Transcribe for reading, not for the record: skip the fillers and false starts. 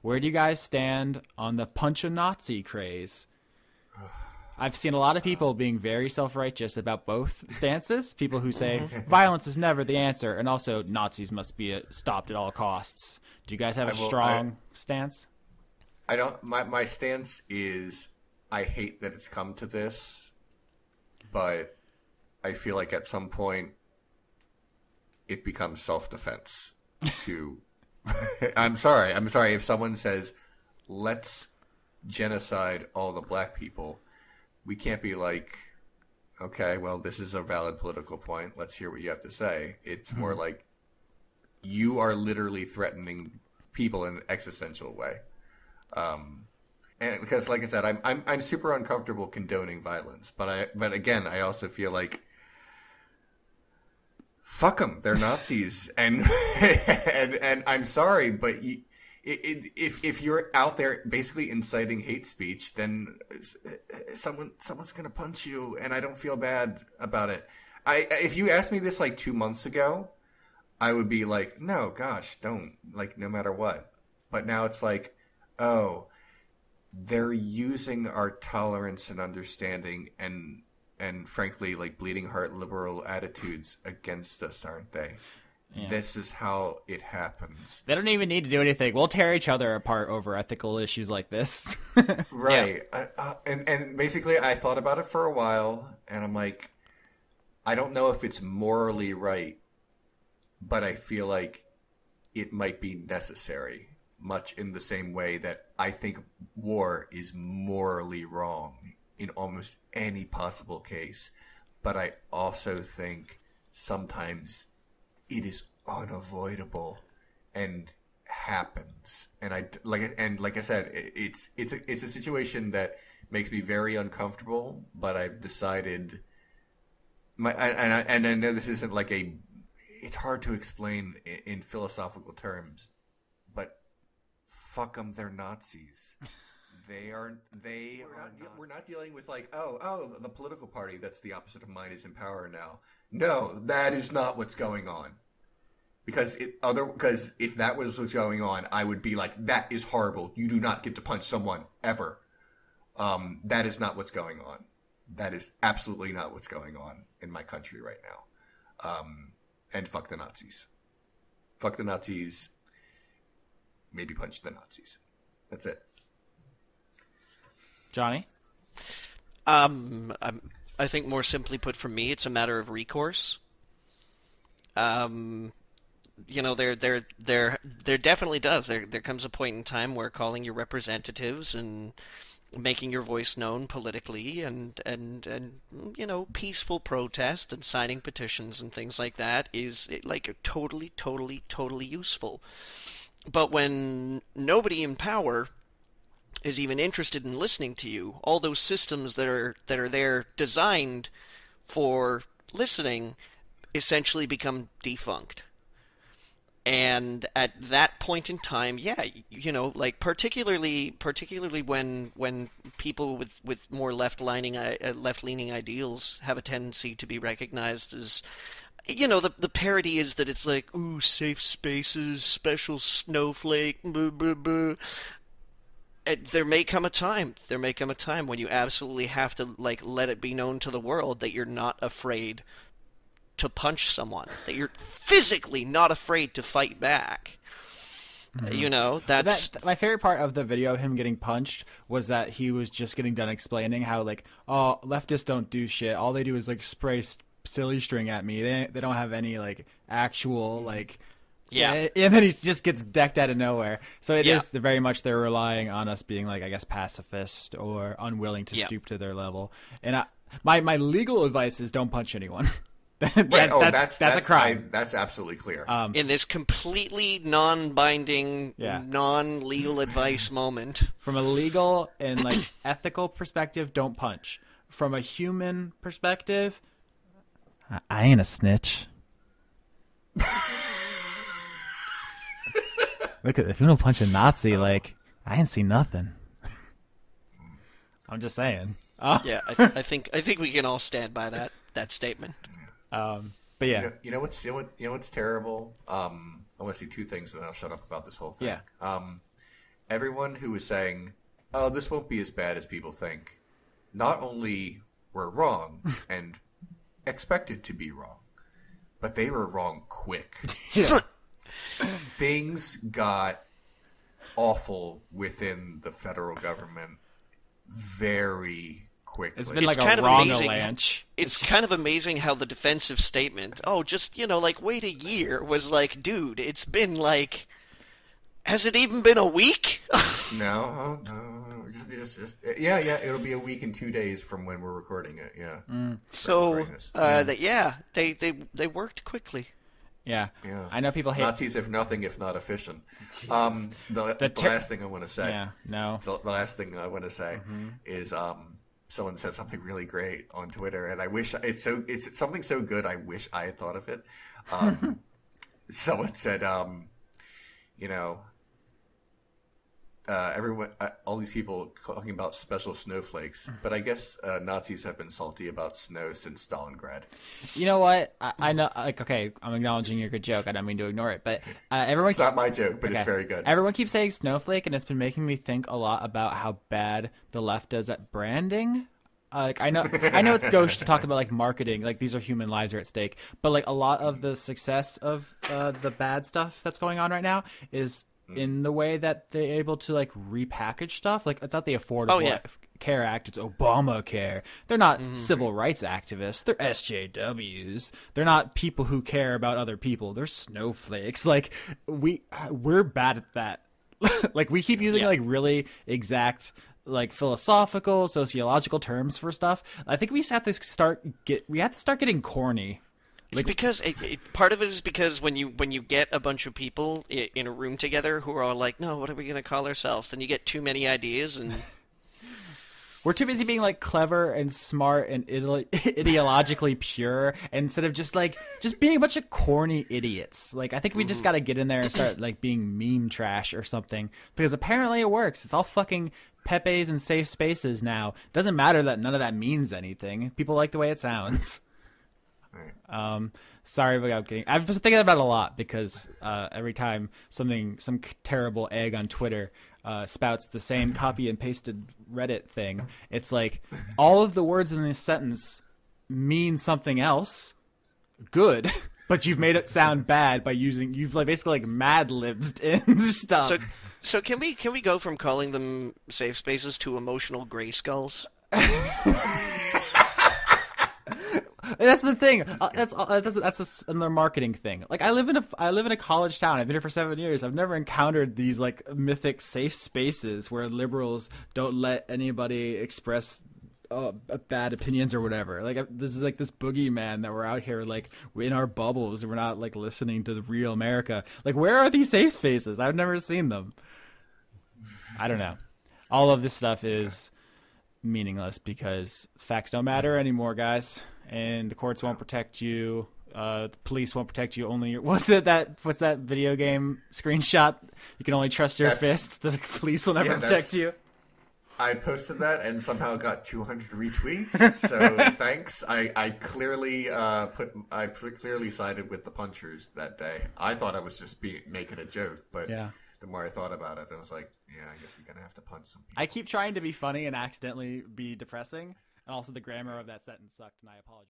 Where do you guys stand on the punch a Nazi craze? I've seen a lot of people being very self-righteous about both stances. People who say violence is never the answer, and also Nazis must be stopped at all costs. Do you guys have a strong stance? I don't. My stance is I hate that it's come to this, but I feel like at some point it becomes self-defense. I'm sorry if someone says let's genocide all the black people. We can't be like, okay, well, this is a valid political point. Let's hear what you have to say. It's more like you are literally threatening people in an existential way. And because, like I said, I'm super uncomfortable condoning violence, but again, I also feel like fuck them, they're Nazis, and and I'm sorry, but if you're out there basically inciting hate speech, then someone's gonna punch you, and I don't feel bad about it. If you asked me this like 2 months ago, I would be like, no, gosh, don't, like, no matter what. But now it's like, oh, they're using our tolerance and understanding and frankly, like, bleeding heart liberal attitudes against us, aren't they? Yeah. This is how it happens. They don't even need to do anything. We'll tear each other apart over ethical issues like this. Right. Yeah. And basically, I thought about it for a while, and I'm like, I don't know if it's morally right, but I feel like it might be necessary, much in the same way that I think war is morally wrong in almost any possible case. But I also think sometimes it is unavoidable and happens. And like I said, it's a situation that makes me very uncomfortable, but I've decided and I know this isn't like it's hard to explain in philosophical terms, but fuck them, they're Nazis. We're not dealing with like, oh, the political party that's the opposite of mine is in power now. No, that is not what's going on. Because if that was what's going on, I would be like, that is horrible. You do not get to punch someone ever. That is not what's going on. That is absolutely not what's going on in my country right now. And fuck the Nazis. Fuck the Nazis. Maybe punch the Nazis. That's it. Johnny? I think more simply put for me, it's a matter of recourse. You know, there definitely does. There comes a point in time where calling your representatives and making your voice known politically and you know, peaceful protest and signing petitions and things like that is like totally useful. But when nobody in power is even interested in listening to you, all those systems that are there designed for listening essentially become defunct. And at that point in time, yeah, you know, like particularly when people with more left-leaning ideals have a tendency to be recognized as, you know, the parody is that it's like, ooh, safe spaces, special snowflake, blah, blah, blah. And there may come a time when you absolutely have to, like, let it be known to the world that you're not afraid to punch someone, that you're physically not afraid to fight back. Mm-hmm. You know, that's my favorite part of the video of him getting punched was that he was just getting done explaining how, like, oh, leftists don't do shit. All they do is, like, spray silly string at me. They don't have any, like, actual, like, yeah. And then he just gets decked out of nowhere. So it is very much they're relying on us being, like, I guess, pacifist or unwilling to stoop to their level. And my legal advice is don't punch anyone. That's a crime. That's absolutely clear. In this completely non-binding, non-legal advice moment. From a legal and, like, ethical perspective, don't punch. From a human perspective, I ain't a snitch. Look, if you don't punch a Nazi, like, I ain't see nothing. I'm just saying. Yeah, I think we can all stand by that statement. But yeah, you know what's terrible. I want to see two things, and then I'll shut up about this whole thing. Yeah. everyone who was saying, "Oh, this won't be as bad as people think," not only were wrong and expected to be wrong, but they were wrong quick. Yeah. Things got awful within the federal government very quickly. It's been It's like kind a of wrong amazing. avalanche. It's kind of amazing how the defensive statement, "Oh, just, like wait a year," was like, dude, it's been like, has it even been a week? No, yeah, it'll be a week and 2 days from when we're recording it. Yeah. So, they worked quickly. Yeah. Yeah. I know people hate Nazis, if nothing, if not efficient. The last thing I want to say. Yeah, no. The last thing I want to say is someone said something really great on Twitter, and I wish it's something so good. I wish I had thought of it. Someone said, everyone, all these people talking about special snowflakes, but I guess Nazis have been salty about snow since Stalingrad. You know what? I know, like, okay, I'm acknowledging your good joke. I don't mean to ignore it, but everyone. It's not my joke, but it's very good. Everyone keeps saying snowflake, and it's been making me think a lot about how bad the left does at branding. Like I know it's gauche to talk about like marketing, like these are human lives are at stake, but like a lot of the success of the bad stuff that's going on right now is in the way that they're able to like repackage stuff. Like I thought the Affordable Care Act, it's Obamacare. They're not civil rights activists. They're SJWs. They're not people who care about other people. They're snowflakes. Like we're bad at that. Like we keep using like really exact like philosophical, sociological terms for stuff. I think we just have to start getting corny. It's because part of it is because when you get a bunch of people in a room together who are all like, "No, what are we going to call ourselves?" Then you get too many ideas, and we're too busy being like clever and smart and ideologically pure instead of just being a bunch of corny idiots. Like I think we just got to get in there and start like being meme trash or something, because apparently it works. It's all fucking Pepe's and safe spaces now. Doesn't matter that none of that means anything. People like the way it sounds. Sorry about getting. I've been thinking about it a lot because every time some terrible egg on Twitter spouts the same copy and pasted Reddit thing, it's like all of the words in this sentence mean something else good, but you've made it sound bad by you've like basically like mad-libbed in stuff. So can we go from calling them safe spaces to emotional gray skulls? That's the thing. That's another marketing thing. Like I live in a college town. I've been here for 7 years. I've never encountered these like mythic safe spaces where liberals don't let anybody express bad opinions or whatever. Like this is like this boogeyman that we're out here like in our bubbles and we're not like listening to the real America. Like where are these safe spaces? I've never seen them. I don't know. All of this stuff is meaningless because facts don't matter anymore, guys. And the courts won't protect you. The police won't protect you. Only what's that video game screenshot? You can only trust your fists. The police will never protect you. I posted that and somehow got 200 retweets. So thanks. I clearly clearly sided with the punchers that day. I thought I was just making a joke, but the more I thought about it, I was like, yeah, I guess we're gonna have to punch some people. I keep trying to be funny and accidentally be depressing, and also the grammar of that sentence sucked, and I apologize.